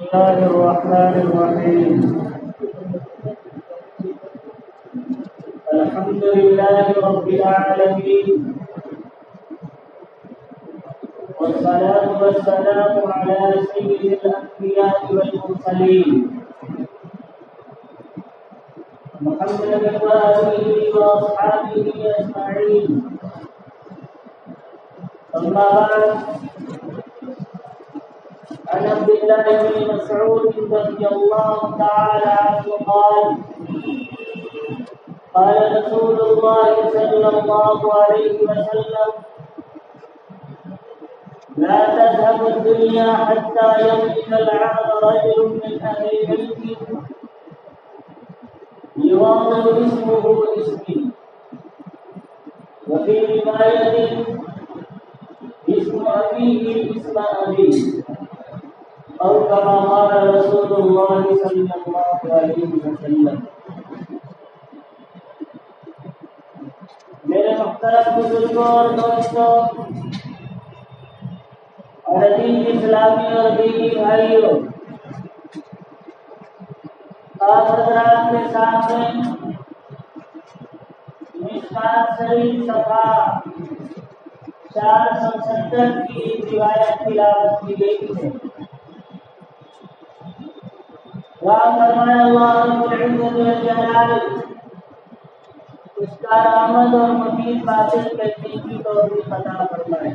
الله الرحمن الرحيم. الحمد لله رب العالمين، والصلاة والسلام على سيد الأنبياء والمرسلين محمد وآله وأصحابه أجمعين. أما بعد، عن عبد الله بن مسعود رضي الله تعالى عنه قال: قال رسول الله صلى الله عليه وسلم: لا تذهب الدنيا حتى يملك العهد رجل من أهل بيتي يواطن اسمه اسمي، وفي رواية اسم أبيه اسم أبيه، أو كما قال رسول الله صلى الله عليه وسلم. میرے محترم بزرگوں اور دوستوں اور عزیز اسلامی اور دینی بھائیوں، آپ حضرات کے سامنے مشکات شریف صفحہ 470 کی روایت تلاوت کی گئی ہے. وہاں فرمایا اللہ رب العزت والجلال اس کا رحمت اور مفید باتیں کہنے کی توفیق عطا فرمائے.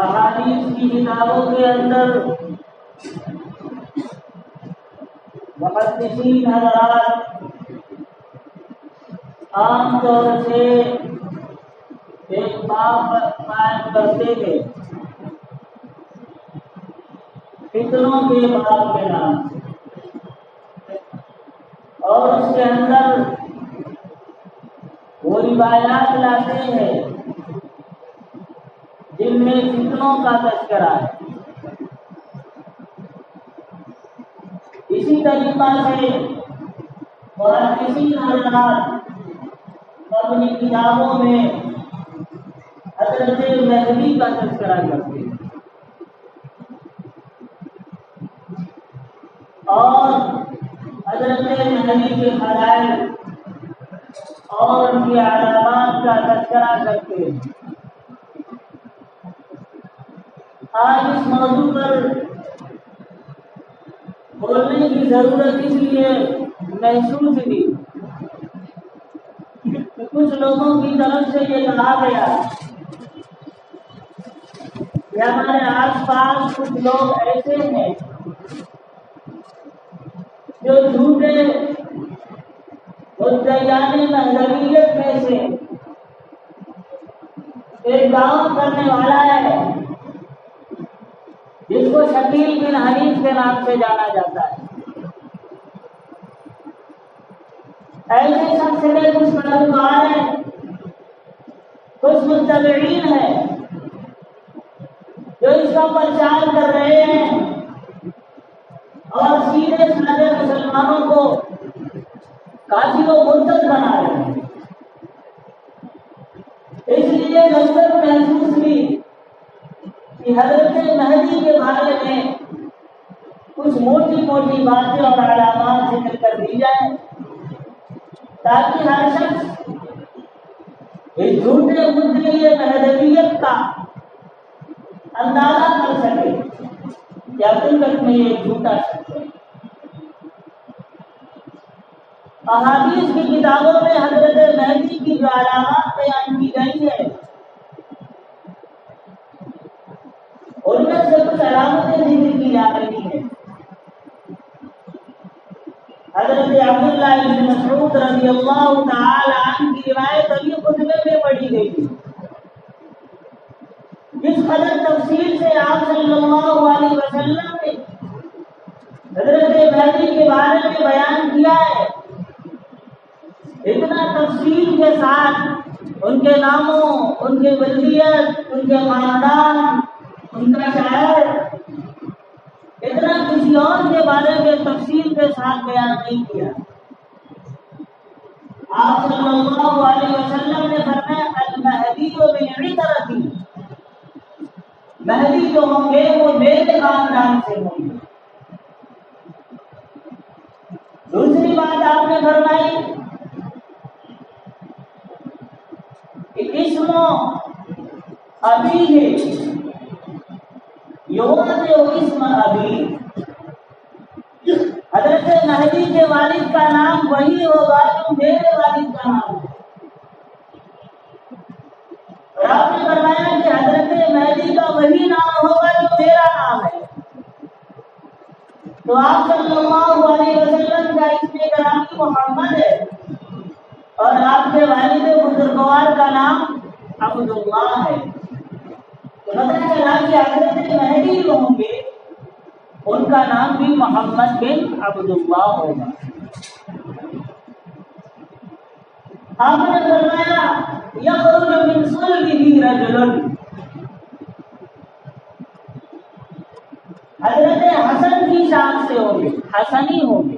احادیث کی کتابوں کے اندر محدثین حضرات عام طور سے ایک باب قائم کرتے تھے فتنوں کے باب کے نام سے، اور اس کے اندر وہ روایات لاتے ہیں جن میں فتنوں کا تذکرہ ہے. اسی طریقہ سے محدثین حضرات اپنی کتابوں میں حضرت مہدی کا تذکرہ کرتے ہیں اور حضرت مہدی کے فضائل اور ان کی علامات کا تذکرہ کرتے ہیں. آج اس موضوع پر بولنے کی ضرورت اس لیے محسوس ہوئی کہ کچھ لوگوں کی طرف سے یہ کہا گیا کہ ہمارے آس پاس کچھ لوگ ایسے ہیں جو جھوٹے مدعیان مذہبیت میں سے ایک دعوت کرنے والا ہے جس کو شکیل بن حنیف کے نام سے جانا جاتا ہے. ایسے شخص کے کچھ مددگار ہیں، کچھ متبعین ہیں جو اس کا پرچار کر رہے ہیں اور سیدھے سادے مسلمانوں کو کافر و مرتد بنا رہے ہیں. اس لیے ضرورت محسوس ہوئی کہ حضرت مہدی کے بارے میں کچھ موٹی موٹی باتیں اور علامات ذکر کر دی جائیں تاکہ ہر شخص اس جھوٹے مدعی مہدویت کا اندازہ کر سکے کہ حقیقت میں یہ جھوٹا شخص ہے. احادیث کی کتابوں میں حضرت مہدی کی جو علامات بیان کی گئی ہے ان میں سے کچھ علامتیں ذکر کی جا رہی ہیں. حضرت عبداللہ بن مسعود رضی اللہ تعالی عنہ کی روایت ابھی خطبے میں پڑھی گئی تھی. جس قدر تفصیل سے آپ صلی اللہ علیہ وسلم نے حضرت مہدی کے بارے میں بیان کیا ہے، اتنا تفصیل کے ساتھ ان کے ناموں، ان کے ولایت، ان کے خاندان، ان کا شاعر، اتنا کسی اور کے بارے میں تفصیل کے ساتھ بیان نہیں کیا. آپ صلی اللہ علیہ وسلم نے فرمایا المہدی من عطرتی، مہدی جو ہوں گے وہ میرے خاندان سے ہوں گے۔ دوسری بات آپ نے فرمائی کہ اسم ابی ہے اسم ابی، حضرت مہدی کے والد کا نام وہی ہوگا جو میرے والد کا نام ہے۔ اور آپ نے فرمایا کہ حضرت مہدی کا وہی نام ہوگا جو میرا نام ہے، تو آپ صلی اللہ علیہ وسلم کا اسم گرامی محمد ہے اور آپ کے والد بزرگوار کا نام عبداللہ ہے۔ تو پتہ چلا کہ حضرت مہدی جو ہوں گے ان کا نام بھی محمد بن عبداللہ ہوگا۔ آپ نے فرمایا یخرج من صلبہ رجل، حضرت حسن کی شان سے ہوں گے، حسنی ہوں گے۔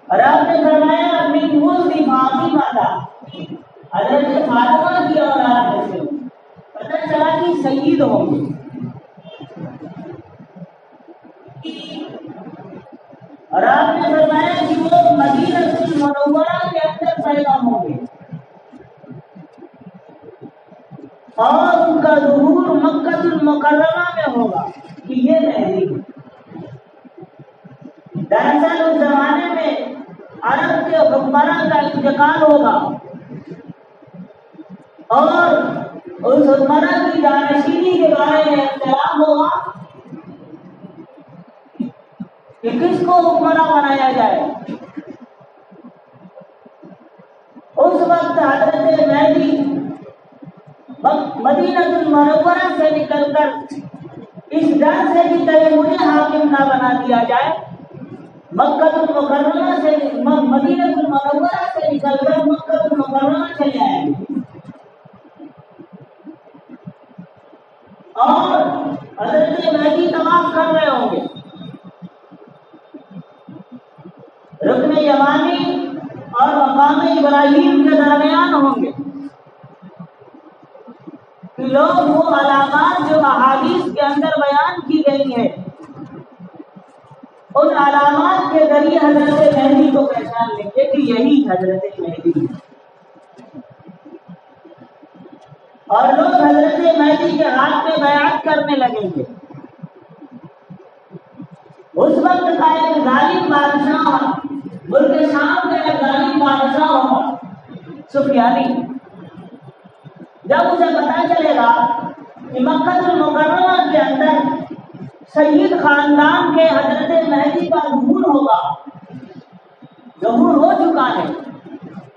اور آپ نے فرمایا من ولد فاطمہ، حضرت فاطمہ کی اولاد میں سے ہوں گے۔ پتہ چلا کہ سید ہوں گے۔ اور آپ نے فرمایا کہ وہ مدینہ المنورہ کے اندر پیدا ہوں گے اور ان کا ظہور مکہ المکرمہ میں ہوگا کہ یہ مہدی ہے۔ دراصل اس زمانے میں عرب کے حکمراں کا انتقال ہوگا اور اس حکمراں کی جانشینی کے بارے میں اختلاف ہوگا کہ کس کو حکمراں بنایا جائے۔ اس وقت حضرت مہدی مدینہ المنورہ سے نکل کر اس ڈر سے کہ کہیں مجھے حاکم نہ بنا دیا جائے، مکہ المکرمہ سے مدینہ المنورہ سے نکل کر مکہ المکرمہ چلے آئیں گے اور حضرت مہدی طواف کر رہے ہوں گے، رکن یمانی اور مقام ابراہیم کے درمیان ہوں گے کہ لوگ وہ علامات جو احادیث کے اندر بیان کی گئی ہیں ان علامات کے ذریعے حضرت مہدی کو پہچان لیں گے کہ یہی حضرت مہدی ہے، اور لوگ حضرت مہدی کے ہاتھ میں بیعت کرنے لگیں گے۔ اس وقت کا ایک ظالم بادشاہ، ملک شام کا ایک ظالم بادشاہ ہوگا سفیانی، جب اسے پتا چلے گا کہ مکہ المکرمہ کے اندر سید خاندان کے حضرت مہدی کا ظہور ہوگا، ظہور ہو چکا ہے،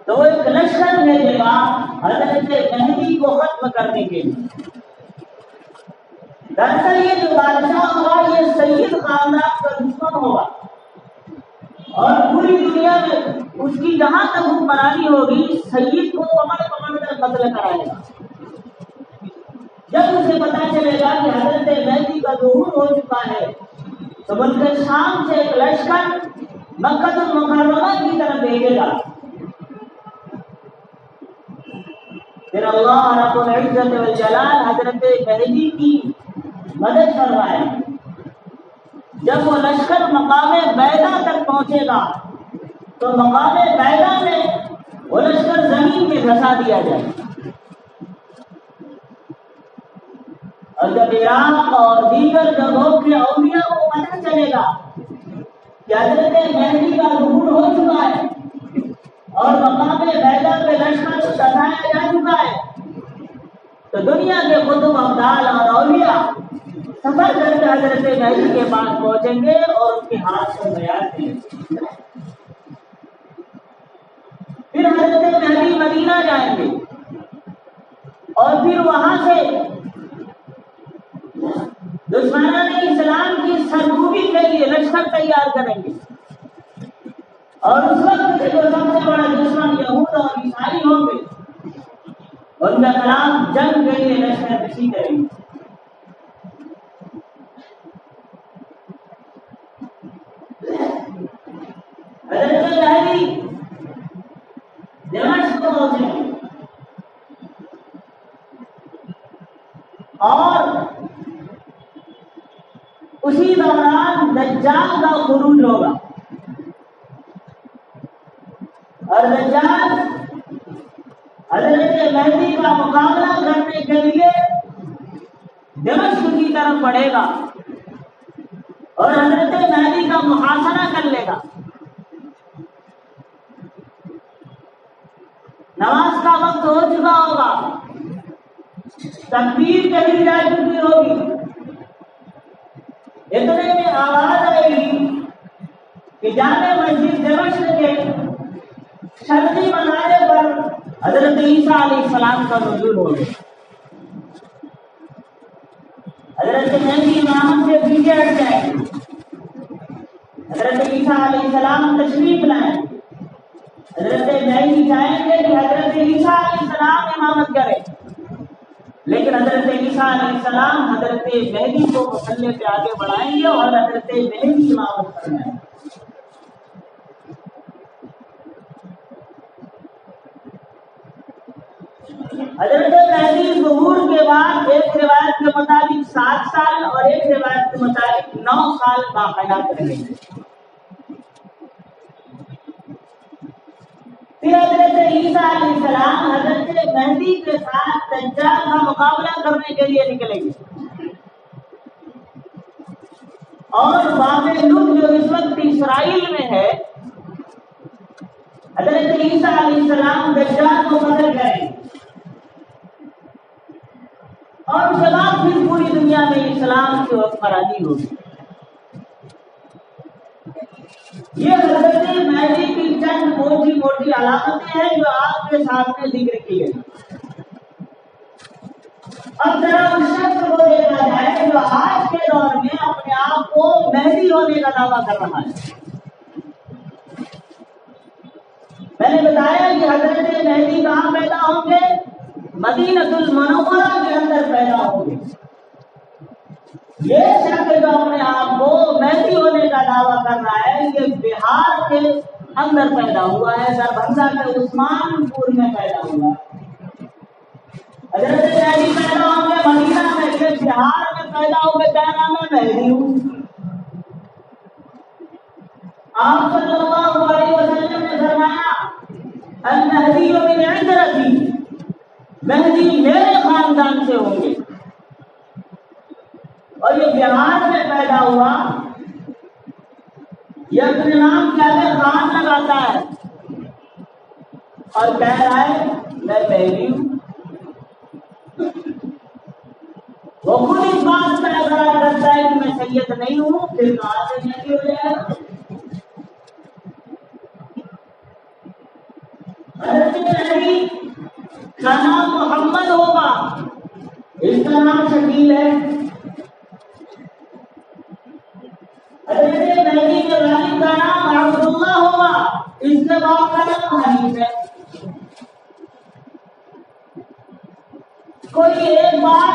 تو وہ ایک لشکر بھیجے گا حضرت مہدی کو ختم کرنے کے لیے۔ دراصل یہ جو بادشاہ ہوگا یہ سید خاندان کا دشمن ہوگا اور پوری دنیا میں اس کی جہاں تک حکمرانی ہوگی سید کو پکڑ کر قتل کرائے گا۔ جب اسے پتا چلے گا کہ حضرت مہدی کا ظہور ہو چکا ہے تو ملک شام سے ایک لشکر مکہ المکرمہ کی طرف بھیجے گا۔ پھر اللہ رب العزت والجلال حضرت مہدی کی مدد فرمائے۔ جب وہ لشکر مقام بیضا تک پہنچے گا تو مقام بیضا میں وہ لشکر زمین میں دھسا دیا جائے گا، اور جب عراق اور دیگر جگہوں کے اولیاء کو پتہ چلے گا کہ حضرت مہدی کا ظہور ہو چکا ہے اور مقام بیضا پہ لشکر کو دھسایا جا چکا ہے، تو دنیا کے قطب ابدال اور اولیاء سفر کر کے حضرت مہدی کے پاس پہنچیں گے اور ان کے ہاتھ سے بیعت لیں گے۔ پھر حضرت مہدی مدینہ جائیں گے اور پھر وہاں سے دشمنان اسلام کی سرکوبی کے لیے لشکر تیار کریں گے، اور اس وقت کے جو سب سے بڑا دشمن یہود اور عیسائی ہوں گے ان کے خلاف جنگ کے لیے لشکر کشی کریں گے۔ حضرت مہدی دمشق پہنچے، اور اسی دوران دجال کا خروج ہوگا، اور دجال حضرت مہدی کا مقابلہ کرنے کے لیے دمشق کی طرف بڑھے گا اور حضرت مہدی کا محاصرہ کر لے گا۔ نماز کا وقت ہو چکا ہوگا، تکبیر کہی جا چکی ہوگی، اتنے میں آواز آئے گی کہ جامع مسجد دمشق کے شرقی منارے پر حضرت عیسیٰ علیہ السلام کا نزول ہو گیا۔ حضرت مہدی امامت سے پیچھے ہٹ جائیں گے، حضرت عیسیٰ علیہ السلام تشریف لائیں، حضرت مہدی چاہیں گے کہ حضرت عیسیٰ علیہ السلام امامت کرے، لیکن حضرت عیسیٰ علیہ السلام حضرت مہدی کو مسلح پہ آگے بڑھائیں گے اور حضرت مہدی امامت کریں گے۔ حضرت مہدی ظہور کے بعد ایک روایت کے مطابق 7 سال اور ایک روایت کے مطابق 9 سال باحیات رہیں گے۔ پھر حضرت عیسیٰ علیہ السلام حضرت مہدی کے ساتھ دجال کا مقابلہ کرنے کے لیے نکلیں گے، اور باب لد جو اس وقت اسرائیل میں ہے، حضرت عیسیٰ علیہ السلام دجال کو قتل کریں گے، اور اس کے بعد پھر پوری دنیا میں اسلام کی حکمرانی ہوگی۔ یہ حضرت مہدی کی چند موٹی موٹی علامتیں ہیں جو آپ کے سامنے ذکر کی گئی۔ اب ذرا اس شخص کو دیکھا جائے جو آج کے دور میں اپنے آپ کو مہدی ہونے کا دعویٰ کر رہا ہے۔ میں نے بتایا کہ حضرت مہدی کہاں پیدا ہوں گے؟ مدینۃ المنورہ کے اندر پیدا ہوں گے۔ یہ شخص جو اپنے آپ کو مہدی ہونے کا دعویٰ کر رہا ہے، یہ بہار کے اندر پیدا ہوا ہے، دربھنگہ کے عثمان پور میں پیدا ہوا ہے۔ حضرت مہدی پیدا ہوں گے مدینہ میں، یہ بہار میں پیدا ہو گئے، کیا نام ہے؟ مہدی ہوں۔ آپ صلی اللہ علیہ وسلم نے فرمایا المہدی من عترتی، مہدی میرے خاندان سے ہوں گے، اور یہ بہار میں پیدا ہوا۔ یہ اپنے نام کیا ہے؟ خان لگاتا ہے اور کہہ رہا ہے میں مہدی ہوں۔ وہ خود اس بات کا اقرار کرتا ہے کہ میں سید نہیں ہوں، پھر کہاں سے مہدی ہو جائے گا؟ حضرت مہدی کا نام محمد ہوگا، اس کا نام شکیل ہے۔ حضرت مہدی کے والد کا نام عبداللہ ہوگا، اس کے باپ کا نام حنیف ہے۔ کوئی ایک بات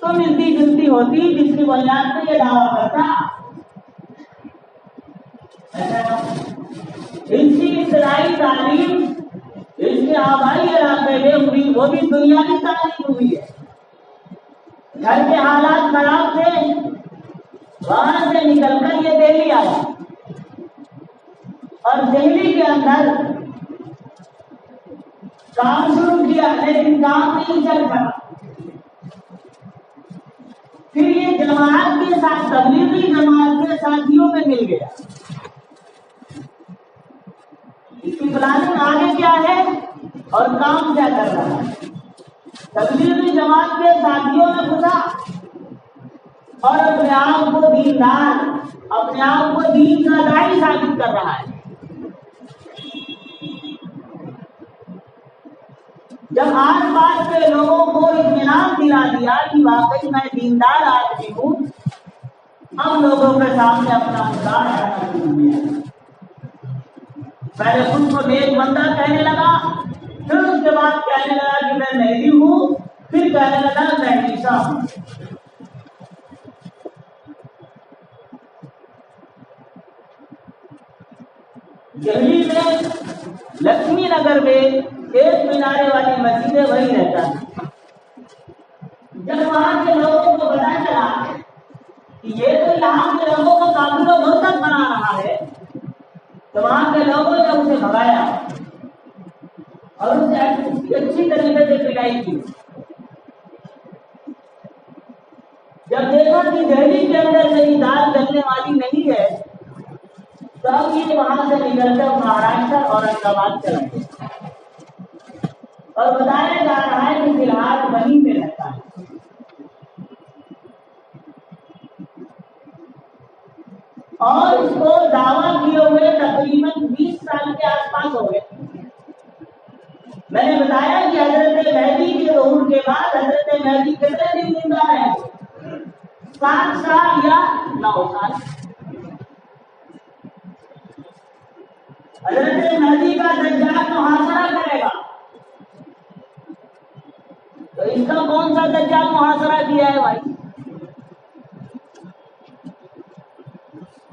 تو ملتی جلتی ہوتی جس کی بنیاد پہ یہ دعویٰ کرتا۔ اس کی ابتدائی تعلیم اس کے آبائی علاقے میں ہوئی، وہ بھی دنیا کی تعلیم ہوئی ہے۔ گھر کے حالات خراب تھے، وہاں سے نکل کر یہ دہلی آیا، اور دہلی کے اندر کام شروع کیا، لیکن کام نہیں چل پڑا۔ پھر یہ جماعت کے ساتھ، تبلیغی جماعت کے ساتھیوں میں مل گیا۔ اس کی پلاننگ آگے کیا ہے اور کام کیا کر رہا ہے؟ تبلیغی جماعت کے ساتھیوں میں گھسا اور اپنے آپ کو دیندار، اپنے آپ کو دین کا داعی ثابت کر رہا ہے۔ جب آس پاس کے لوگوں کو اطمینان دلا دیا کہ واقعی میں دیندار آدمی ہوں، ہم لوگوں کے سامنے اپنا مقام رکھنا شروع کیا۔ پہلے خود کو نیک بندہ کہنے لگا، پھر اس کے بعد کہنے لگا کہ میں مہدی ہوں، پھر کہنے لگا میں عیسیٰ ہوں۔ دہلی میں لکشمی نگر میں ایک مینارے والی مسجد ہے، وہی رہتا ہے۔ جب وہاں کے لوگوں کو پتا چلا کہ یہ تو یہاں کے لوگوں کو کافر و مرتد بنا رہا ہے، تو وہاں کے لوگوں نے اسے بھگایا اور اسے اچھی طریقے سے پٹائی کی۔ جب دیکھا کہ دہلی کے اندر میری دال گلنے والی نہیں ہے، تو اب یہ وہاں سے نکل کر مہاراشٹر اورنگ آباد چلا گیا اور بتایا جا رہا ہے کہ فی الحال وہیں پہ رہتا ہے۔ اور اس کو دعویٰ کیے ہوئے تقریباً 20 سال کے آس پاس ہو گئے۔ میں نے بتایا کہ حضرت مہدی کے ظہور کے بعد حضرت مہدی کتنے دن زندہ رہے؟ 7 سال یا 9 سال۔ حضرت مہدی کا دجال محاصرہ کرے گا، تو اس کا کون سا دجال محاصرہ کیا ہے بھائی؟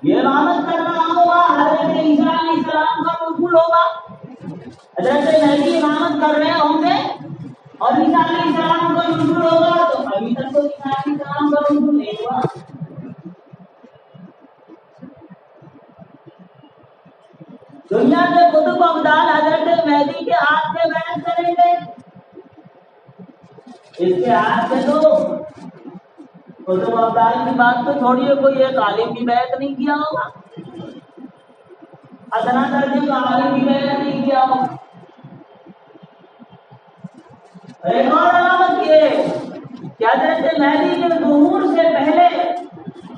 یہ امامت کر رہا ہوگا، حضرت عیسیٰ علیہ السلام کا نزول ہوگا، حضرت مہدی امامت کر رہے ہوں گے اور عیسیٰ علیہ السلام کا نزول ہوگا، تو ابھی تک تو عیسیٰ علیہ السلام کا نزول نہیں ہوا۔ دنیا کے قطب ابدال حضرت مہدی کے ہاتھ میں بیعت کریں گے، اس کے ہاتھ سے تو قطب ابدال کی بات تو چھوڑیے، کوئی ایک عالم کی بیعت نہیں کیا ہوگا، ادنا درجے کا عالم کی بیعت نہیں کیا ہوگا۔ ایک اور علامت یہ کہ حضرت مہدی کے ظہور سے پہلے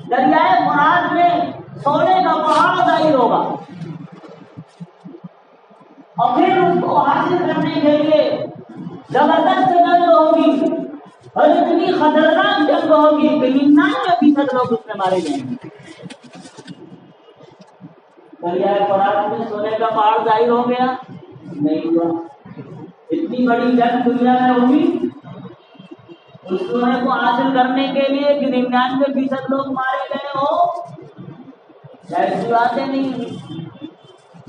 دریائے فرات میں سونے کا پہاڑ ظاہر ہوگا، اور پھر اس کو حاصل کرنے کے لیے زبردست جنگ ہوگی اور اتنی خطرناک جنگ ہوگی کہ 99% لوگ اس میں مارے جائیں گے۔ دریائے فرات میں سونے کا پہاڑ ظاہر ہو گیا؟ نہیں ہوا۔ اتنی بڑی جنگ دنیا میں ہوگی، اس سونے کو حاصل کرنے کے لیے کہ 99% لوگ مارے گئے ہو، ایسی باتیں نہیں ہوئی۔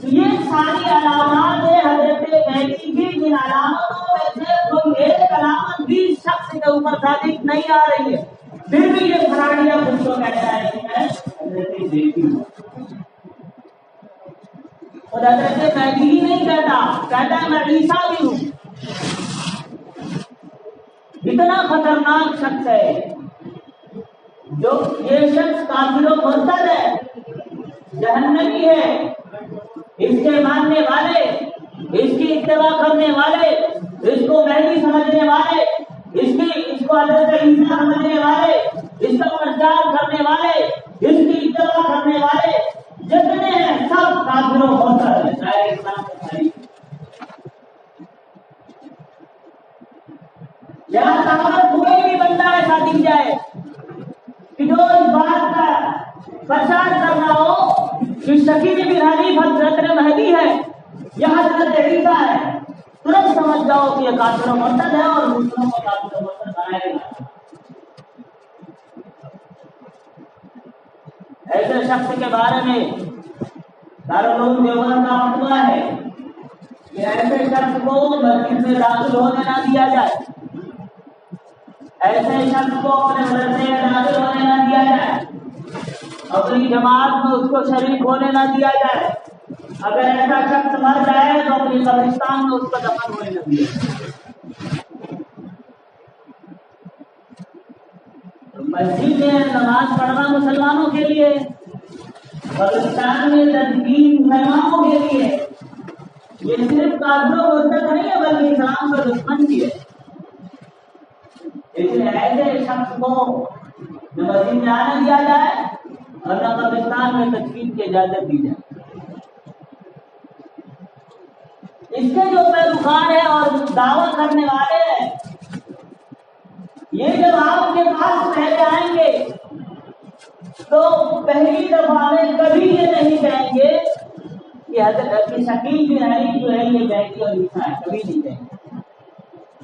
یہ ساری علامات حضرت مہدی کی، جن علامتوں میں سے کوئی ایک علامت بھی شخص کے اوپر ثابت نہیں آ رہی ہے، پھر بھی یہ فراڈیا خود کو کہتا ہے کہ میں حضرت مہدی ہوں۔ اور حضرت مہدی ہی نہیں کہتا ہے میں عیسیٰ بھی ہوں۔ اتنا خطرناک شخص ہے، جو یہ شخص کافر و مرتد ہے، جہنمی ہے، اس کے ماننے والے، اس کی اتباع کرنے والے، اس کو مہدی سمجھنے والے، اس کو حضرت عیسیٰ سمجھنے والے، اس کا پرچار کرنے والے، اس کی اتباع کرنے والے جتنے ہیں سب کافر و مرتد ہیں، چاہے اسلام کے تاریخ۔ یہاں طاقت کوئی بھی بندہ ایسا دکھ جائے کہ جو اس بات کا پرچار کر رہا ہو کہ شکیل بن حنیف حضرت مہدی ہے یا حضرت عیسیٰ ہے، ترنت سمجھ جاؤ کہ یہ کافر و مرتد ہے اور مسلمانوں کو کافر و مرتد بنائے گا۔ ایسے شخص کے بارے میں دارالعلوم دیوبند کا فتویٰ ہے کہ ایسے شخص کو مسجد میں داخل ہونے نہ دیا جائے، ایسے شخص کو اپنے مدرسے میں داخل ہونے نہ دیا جائے، اپنی جماعت میں اس کو شریک ہونے نہ دیا جائے، اگر ایسا شخص مر جائے تو اپنی قبرستان میں اس کو دفن ہونے نہ دیا جائے۔ مسجد میں نماز پڑھنا مسلمانوں کے لیے، قبرستان میں تدفین مسلمانوں کے لیے، یہ صرف کافر و مرتد نہیں ہے بلکہ اسلام کا دشمن بھی ہے۔ اس لیے ایسے شخص کو نہ مسجد میں آنے دیا جائے اور نہ قبرستان میں تدفین کی اجازت دی جائے۔ اس کے جو پیروکار ہیں اور دعویٰ کرنے والے ہیں، یہ جب آپ کے پاس پہلے آئیں گے تو پہلی دفعہ میں کبھی یہ نہیں کہیں گے کہ حضرت شکیل بن حنیف جو ہے یہ مہدی اور عیسیٰ ہے، کبھی نہیں کہیں گے۔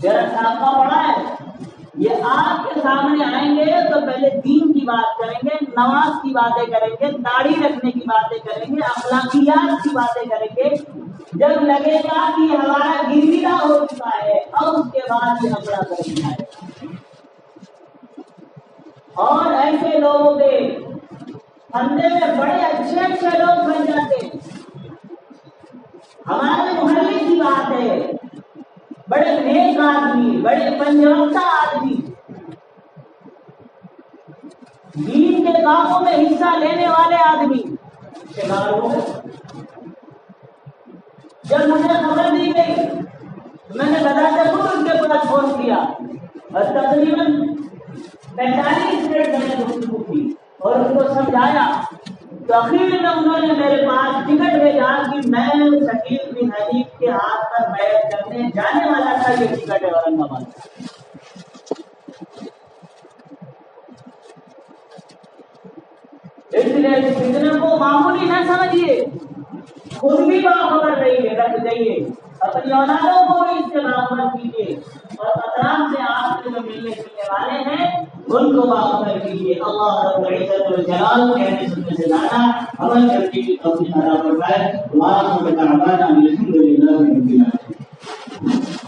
ذرا سابقہ پڑھا ہے، یہ آپ کے سامنے آئیں گے تو پہلے دین کی بات کریں گے، نماز کی باتیں کریں گے، داڑھی رکھنے کی باتیں کریں گے، اخلاقیات کی باتیں کریں گے۔ جب لگے گا کہ ہمارا گرویدہ ہو چکا ہے، اب اس کے بعد یہ اپنا کریں گے۔ اور ایسے لوگوں کے بندے میں بڑے اچھے اچھے لوگ بن جاتے ہیں. ہمارے محلے کی بات ہے، بڑے نیک آدمی، بڑے پنجوتا آدمی، دین کے کاموں میں حصہ لینے والے آدمی شکار ہو گئے. جب مجھے خبر دی گئی میں نے بتاتے خود ان کے پاس فون کیا اور تقریباً 45 منٹ میں نے گفتگو کی اور ان کو سمجھایا. تو اخیر میں انہوں نے میرے پاس ٹکٹ بھیجا کہ میں شکیل بن حنیف کے ہاتھ پر بیعت کرنے جانے والا تھا. یہ ٹکٹ ہے اورنگ آباد. اس لیے اس فتنے کو معمولی نہ سمجھیے، خود بھی باخبر رہیے، رکھ جائیے، اپنی اولادوں کو بھی اس سے باخبر کیجیے اور اطراف سے آپ کے جو ملنے جلنے والے ہیں ان کو باخبر کیجیے. اللہ رب العزت والجلال کہنے سننے سے زیادہ عمل کرنے کی توفیق عطا فرمائے. دعا کرنا الحمدللہ رب العالمین.